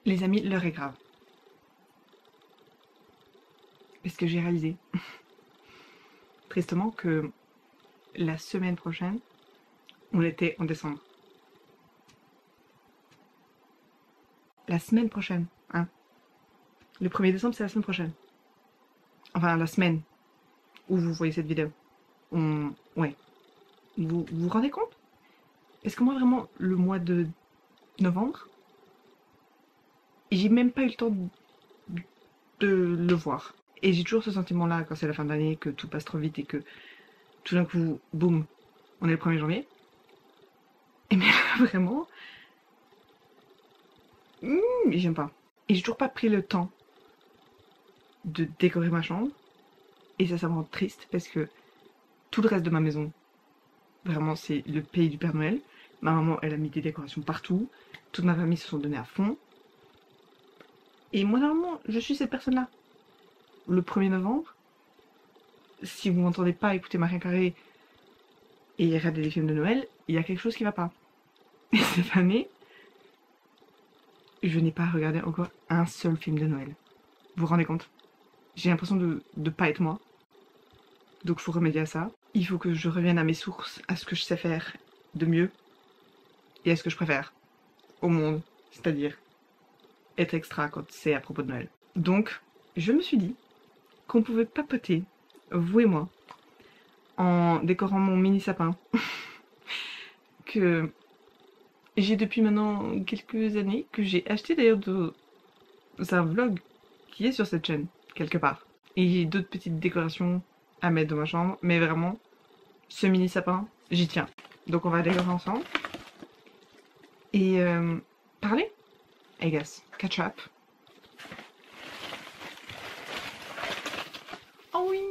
Les amis, l'heure est grave. Est-ce que j'ai réalisé tristement que la semaine prochaine, on était en décembre. La semaine prochaine, hein. Le 1er décembre, c'est la semaine prochaine. Enfin, la semaine où vous voyez cette vidéo. Ouais. Vous vous rendez compte? Est-ce que moi, vraiment, le mois de novembre, j'ai même pas eu le temps de le voir. Et j'ai toujours ce sentiment-là quand c'est la fin d'année, que tout passe trop vite et que tout d'un coup, boum, on est le 1er janvier. Et mais vraiment, j'aime pas. Et j'ai toujours pas pris le temps de décorer ma chambre. Et ça me rend triste parce que tout le reste de ma maison, vraiment, c'est le pays du Père Noël. Ma maman, elle a mis des décorations partout. Toute ma famille se sont donnés à fond. Et moi, normalement, je suis cette personne-là. Le 1er novembre, si vous m'entendez pas écouter Maria Carré et regarder des films de Noël, il y a quelque chose qui va pas. Et cette année, je n'ai pas regardé encore un seul film de Noël. Vous vous rendez compte? J'ai l'impression de pas être moi. Donc il faut remédier à ça. Il faut que je revienne à mes sources, à ce que je sais faire de mieux et à ce que je préfère au monde, c'est-à-dire être extra quand c'est à propos de Noël. Donc, je me suis dit qu'on pouvait papoter, vous et moi, en décorant mon mini sapin que j'ai depuis maintenant quelques années, que j'ai acheté d'ailleurs c'est un vlog qui est sur cette chaîne, quelque part. Et j'ai d'autres petites décorations à mettre dans ma chambre, mais vraiment, ce mini sapin, j'y tiens. Donc on va décorer ensemble. Et parler, I guess, catch up. Oh oui!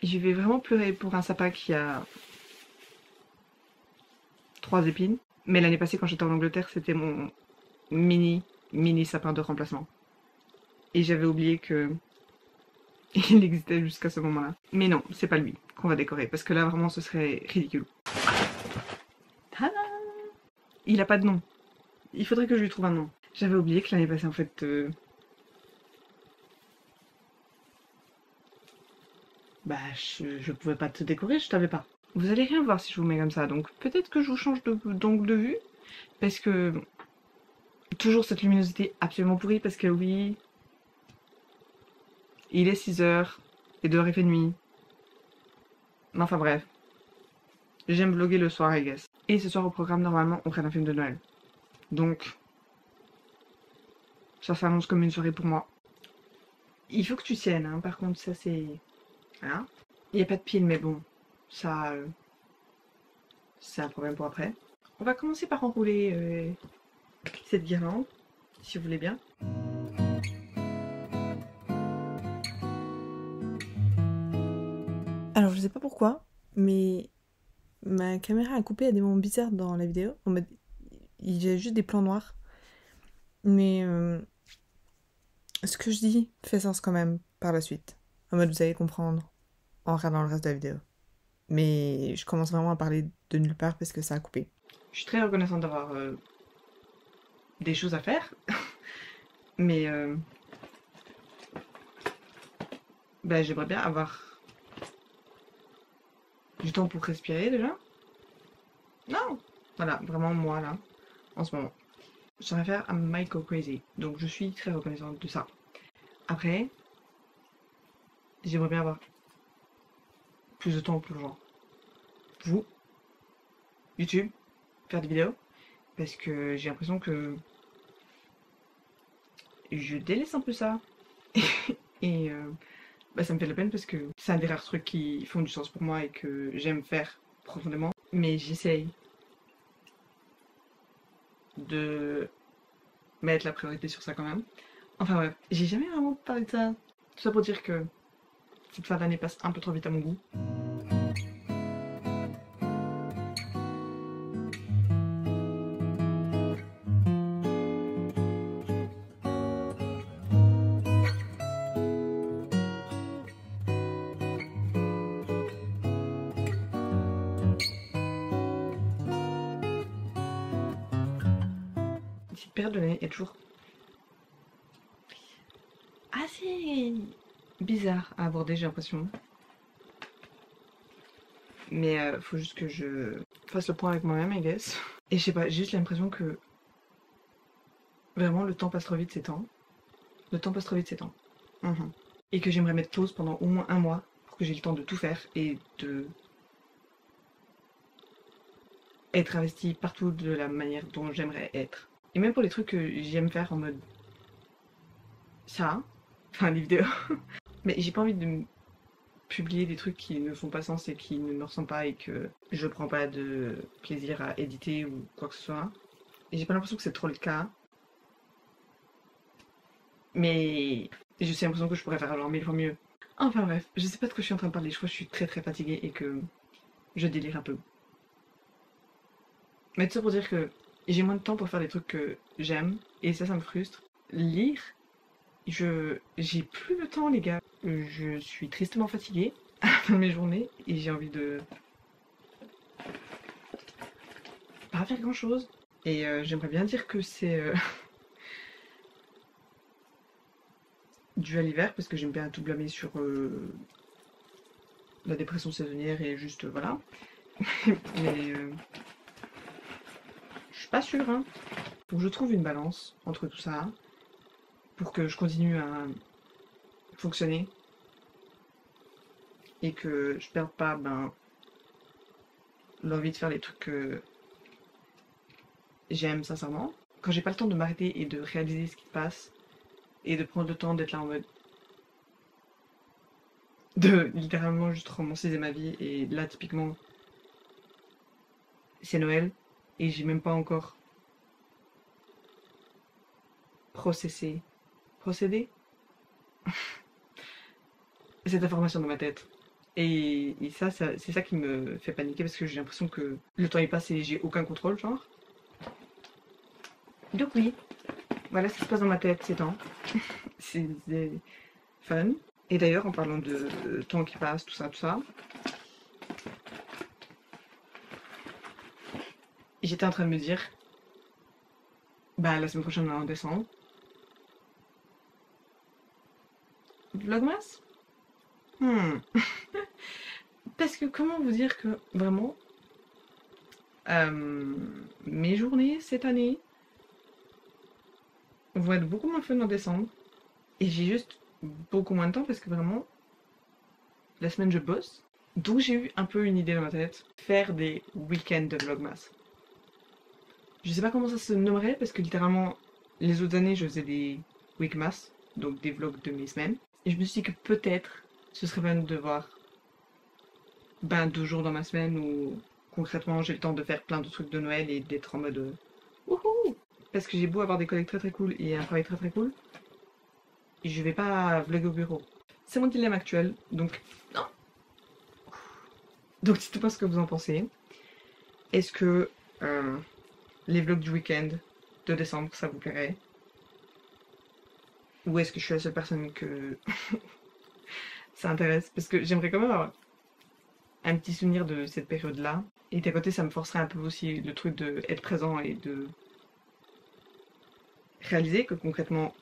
Je vais vraiment pleurer pour un sapin qui a 3 épines. Mais l'année passée, quand j'étais en Angleterre, c'était mon mini sapin de remplacement. Et j'avais oublié que il existait jusqu'à ce moment-là. Mais non, c'est pas lui qu'on va décorer, parce que là, vraiment, ce serait ridicule. Tada! Il a pas de nom. Il faudrait que je lui trouve un nom. J'avais oublié que l'année passée, en fait... Bah, je pouvais pas te décorer, je t'avais pas. Vous allez rien voir si je vous mets comme ça, donc peut-être que je vous change d'angle de vue, parce que... Toujours cette luminosité absolument pourrie, parce que oui... Il est 6h, et 2h il fait nuit. Enfin bref. J'aime vlogger le soir, I guess. Et ce soir au programme, normalement, on regarde un film de Noël. Donc... Ça s'annonce comme une soirée pour moi. Il faut que tu tiennes, hein. Par contre, ça c'est... Voilà. Il n'y a pas de pile, mais bon, ça... c'est un problème pour après. On va commencer par enrouler cette guirlande, si vous voulez bien. Alors, je sais pas pourquoi, mais ma caméra a coupé à des moments bizarres dans la vidéo. En mode, il y a juste des plans noirs. Mais ce que je dis fait sens quand même par la suite. En mode, vous allez comprendre en regardant le reste de la vidéo. Mais je commence vraiment à parler de nulle part parce que ça a coupé. Je suis très reconnaissante d'avoir des choses à faire. Mais bah, j'aimerais bien avoir du temps pour respirer déjà. Non. Voilà, vraiment moi là, en ce moment. Je réfère à Michael Crazy. Donc je suis très reconnaissante de ça. Après, j'aimerais bien avoir plus de temps pour genre vous, YouTube, faire des vidéos. Parce que j'ai l'impression que je délaisse un peu ça. Et bah, ça me fait de la peine parce que c'est un des rares trucs qui font du sens pour moi et que j'aime faire profondément. Mais j'essaye de mettre la priorité sur ça quand même. Enfin bref, j'ai jamais vraiment parlé de ça. Tout ça pour dire que cette fin d'année passe un peu trop vite à mon goût. cette période de l'année est toujours assez bizarre à aborder, j'ai l'impression. Mais faut juste que je fasse le point avec moi-même, I guess. Et je sais pas, j'ai juste l'impression que vraiment le temps passe trop vite ces temps. Le temps passe trop vite ces temps. Mhm. Et que j'aimerais mettre pause pendant au moins un mois pour que j'ai le temps de tout faire et de être investi partout de la manière dont j'aimerais être. Et même pour les trucs que j'aime faire en mode ça, enfin les vidéos. Mais j'ai pas envie de publier des trucs qui ne font pas sens et qui ne me ressemblent pas et que je prends pas de plaisir à éditer ou quoi que ce soit. Et j'ai pas l'impression que c'est trop le cas. Mais j'ai aussi l'impression que je pourrais faire alors 1000 fois mieux. Enfin bref, je sais pas de quoi je suis en train de parler. Je crois que je suis très très fatiguée et que je délire un peu. Mais tout ça pour dire que j'ai moins de temps pour faire des trucs que j'aime et ça me frustre. Lire, j'ai plus le temps les gars. Je suis tristement fatiguée à la fin de mes journées et j'ai envie de pas faire grand chose. Et j'aimerais bien dire que c'est dû à l'hiver parce que j'aime bien tout blâmer sur la dépression saisonnière et juste voilà. Mais je suis pas sûre, hein. Faut que je trouve une balance entre tout ça pour que je continue à fonctionner et que je perde pas l'envie de faire les trucs que j'aime sincèrement. Quand j'ai pas le temps de m'arrêter et de réaliser ce qui se passe et de prendre le temps d'être là en mode de littéralement juste romanciser ma vie et là typiquement c'est Noël et j'ai même pas encore procédé cette information dans ma tête. Et ça, c'est ça qui me fait paniquer parce que j'ai l'impression que le temps il passe et j'ai aucun contrôle, genre. Donc oui, voilà ce qui se passe dans ma tête ces temps. C'est fun. Et d'ailleurs, en parlant de temps qui passe, tout ça, j'étais en train de me dire, la semaine prochaine, en décembre, Vlogmas. Parce que comment vous dire que vraiment, mes journées cette année vont être beaucoup moins fun en décembre. Et j'ai juste beaucoup moins de temps parce que vraiment, la semaine je bosse. Donc j'ai eu un peu une idée dans ma tête, faire des week-ends de Vlogmas. Je sais pas comment ça se nommerait parce que littéralement, les autres années je faisais des weekmas, donc des vlogs de mes semaines. Et je me suis dit que peut-être ce serait fun de voir 2 jours dans ma semaine où concrètement j'ai le temps de faire plein de trucs de Noël et d'être en mode wouhou. Parce que j'ai beau avoir des collègues très très cool et un travail très très cool, et je vais pas vlogger au bureau. C'est mon dilemme actuel, donc non. Donc dites-moi ce que vous en pensez. Est-ce que les vlogs du week-end de décembre, ça vous plairait? Ou est-ce que je suis la seule personne que ça intéresse? Parce que j'aimerais quand même avoir un petit souvenir de cette période-là. Et d'un côté, ça me forcerait un peu aussi le truc de être présent et de réaliser que concrètement,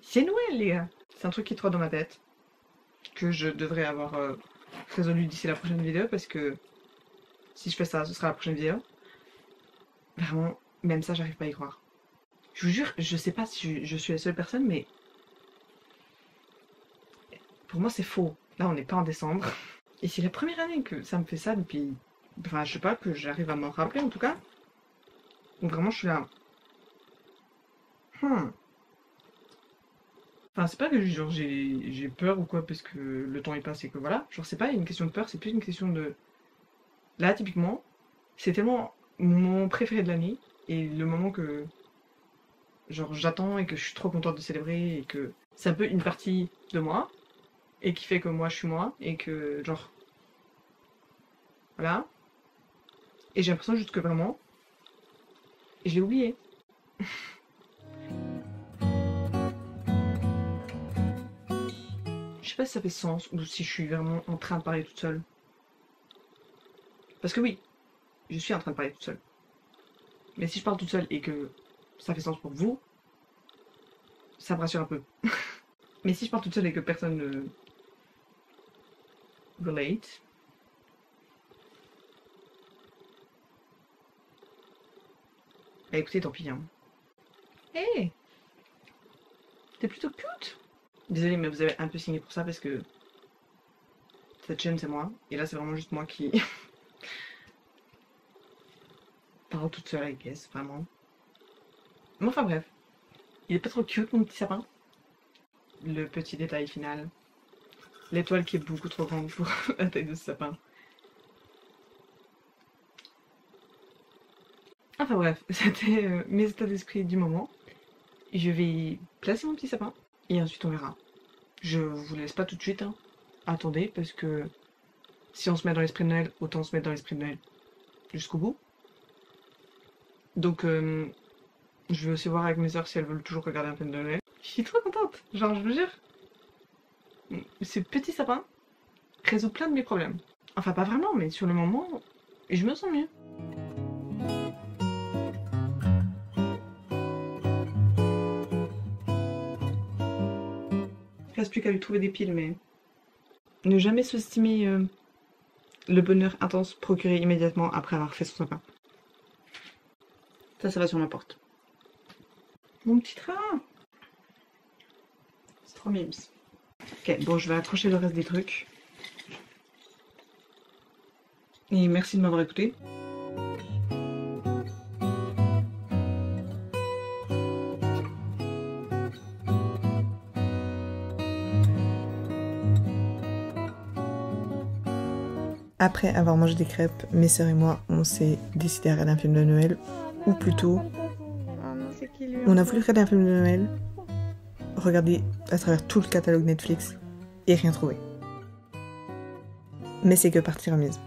c'est Noël, les gars. C'est un truc qui trotte dans ma tête que je devrais avoir résolu d'ici la prochaine vidéo parce que si je fais ça, ce sera la prochaine vidéo. Vraiment, même ça, j'arrive pas à y croire. Je vous jure, je sais pas si je suis la seule personne, mais pour moi, c'est faux. Là, on n'est pas en décembre. Et c'est la première année que ça me fait ça depuis... Enfin, je sais pas, que j'arrive à m'en rappeler en tout cas. Donc vraiment, je suis là... Enfin, c'est pas que genre j'ai peur ou quoi parce que le temps est passé et que voilà. Genre, c'est pas une question de peur, c'est plus une question de... Là, typiquement, c'est tellement mon moment préféré de l'année et le moment que... Genre, j'attends et que je suis trop contente de célébrer et que c'est un peu une partie de moi et qui fait que moi, je suis moi et que, genre... Voilà. Et j'ai l'impression juste que vraiment... Je l'ai oublié. Je sais pas si ça fait sens ou si je suis vraiment en train de parler toute seule. Parce que oui, je suis en train de parler toute seule. Mais si je parle toute seule et que ça fait sens pour vous, ça me rassure un peu. Mais si je pars toute seule et que personne ne relate, bah écoutez, tant pis. Hein. Hey, t'es plutôt cute. Désolée, mais vous avez un peu signé pour ça parce que cette chaîne c'est moi. Et là c'est vraiment juste moi qui parle toute seule, I guess, vraiment. Mais enfin bref, il est pas trop cute mon petit sapin. Le petit détail final. L'étoile qui est beaucoup trop grande pour la taille de ce sapin. Enfin bref, c'était mes états d'esprit du moment. Je vais placer mon petit sapin et ensuite on verra. Je vous laisse pas tout de suite, hein. Attendez, parce que si on se met dans l'esprit de Noël, autant se mettre dans l'esprit de Noël jusqu'au bout. Donc je vais aussi voir avec mes sœurs si elles veulent toujours regarder un film de Noël. Je suis trop contente, genre je vous jure. Ce petit sapin résout plein de mes problèmes. Enfin pas vraiment, mais sur le moment, je me sens mieux. Il reste plus qu'à lui trouver des piles, mais... Ne jamais sous-estimer le bonheur intense procuré immédiatement après avoir fait son sapin. Ça va sur ma porte. Mon petit train. C'est trop mimes. Ok, bon, je vais accrocher le reste des trucs. Et merci de m'avoir écouté. Après avoir mangé des crêpes, mes sœurs et moi, on s'est décidé à regarder un film de Noël. Ou plutôt, on a voulu regarder un film de Noël, regarder à travers tout le catalogue Netflix et rien trouver. Mais c'est que partie remise.